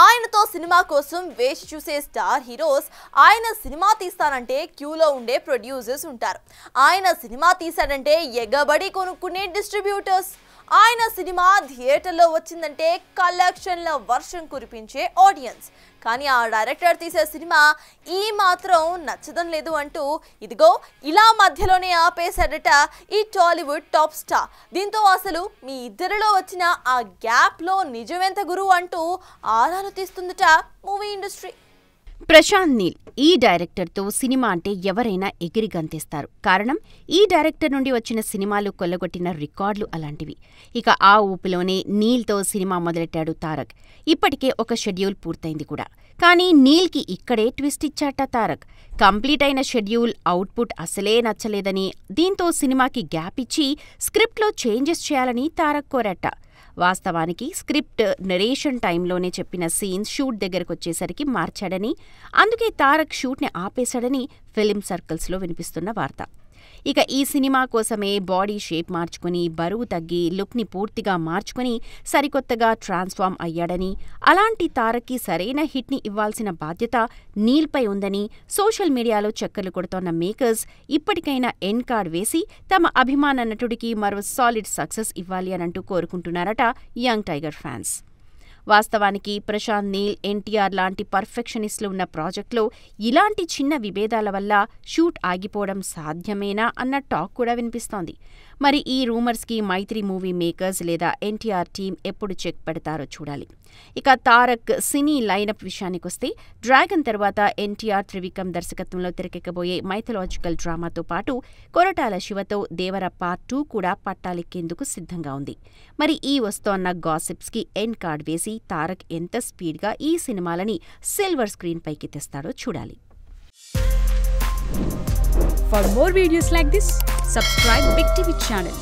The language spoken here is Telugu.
ఆయనతో సినిమా కోసం వేచి చూసే స్టార్ హీరోస్ ఆయన సినిమా తీస్తానంటే క్యూలో ఉండే ప్రొడ్యూసర్స్ ఉంటారు. ఆయన సినిమా తీశాడంటే ఎగబడి కొనుక్కునే డిస్ట్రిబ్యూటర్స్. ఆయన సినిమా థియేటర్లో వచ్చిందంటే కలెక్షన్ల వర్షం కురిపించే ఆడియన్స్. కానీ ఆ డైరెక్టర్ తీసే సినిమా ఈ మాత్రం నచ్చడం లేదు అంటూ ఇదిగో ఇలా మధ్యలోనే ఆపేశాడట ఈ టాలీవుడ్ టాప్ స్టార్. దీంతో అసలు మీ ఇద్దరిలో వచ్చిన ఆ గ్యాప్లో నిజమెంత గురువు అంటూ ఆరాలు తీస్తుందట మూవీ ఇండస్ట్రీ. ప్రశాంత్ నీల్ ఈ డైరెక్టర్తో సినిమా అంటే ఎవరైనా ఎగిరి గంతేస్తారు. కారణం, ఈ డైరెక్టర్ నుండి వచ్చిన సినిమాలు కొల్లగొట్టిన రికార్డులు అలాంటివి. ఇక ఆ ఊపిలోనే నీల్తో సినిమా మొదలెట్టాడు తారక్. ఇప్పటికే ఒక షెడ్యూల్ పూర్తయింది కూడా. కానీ నీల్కి ఇక్కడే ట్విస్ట్ ఇచ్చాట తారక్. కంప్లీట్ అయిన షెడ్యూల్ అవుట్పుట్ అసలే నచ్చలేదని, దీంతో సినిమాకి గ్యాప్ ఇచ్చి స్క్రిప్ట్లో చేంజెస్ చేయాలని తారక్ కోరట. వాస్తవానికి స్క్రిప్ట్ నరేషన్ టైంలోనే చెప్పిన సీన్స్ షూట్ దగ్గరకొచ్చేసరికి మార్చాడని, అందుకే తారక్ షూట్ని ఆపేశాడని ఫిలిం సర్కిల్స్లో వినిపిస్తున్న వార్త. ఇక ఈ సినిమా కోసమే బాడీ షేప్ మార్చుకుని, బరువు తగ్గి, లుక్ని పూర్తిగా మార్చుకుని సరికొత్తగా ట్రాన్స్ఫార్మ్ అయ్యాడని, అలాంటి తారక్కి సరైన హిట్ని ఇవ్వాల్సిన బాధ్యత నీల్పై ఉందని సోషల్ మీడియాలో చక్కర్లు కొడుతోన్న మేకర్స్ ఇప్పటికైనా ఎండ్ కార్డ్ వేసి తమ అభిమాన నటుడికి మరో సాలిడ్ సక్సెస్ ఇవ్వాలి అనంటూ కోరుకుంటున్నారట యంగ్ టైగర్ ఫ్యాన్స్. వాస్తవానికి ప్రశాంత్ నీల్, ఎన్టీఆర్ లాంటి పర్ఫెక్షనిస్టులు ఉన్న ప్రాజెక్టులో ఇలాంటి చిన్న విభేదాల వల్ల షూట్ ఆగిపోవడం సాధ్యమేనా అన్న టాక్ కూడా వినిపిస్తోంది. మరి ఈ రూమర్స్కి మైత్రి మూవీ మేకర్స్ లేదా ఎన్టీఆర్ టీం ఎప్పుడు చెక్ పెడతారో చూడాలి. ఇక తారక్ సినీ లైనప్ విషయానికొస్తే, డ్రాగన్ తర్వాత ఎన్టీఆర్ త్రివిక్రమ్ దర్శకత్వంలో తెరకెక్కబోయే మైథలాజికల్ డ్రామాతో పాటు కొరటాల శివతో దేవర పార్ట్ 2 కూడా పట్టాలెక్కేందుకు సిద్ధంగా ఉంది. మరి ఈ వస్తోన్న గాసిప్స్కి ఎండ్ కార్డ్ వేసి తారక్ ఎంత స్పీడ్గా ఈ సినిమాలని సిల్వర్ స్క్రీన్ పైకి తెస్తాడో చూడాలి. For more videos like this, subscribe Big TV channel.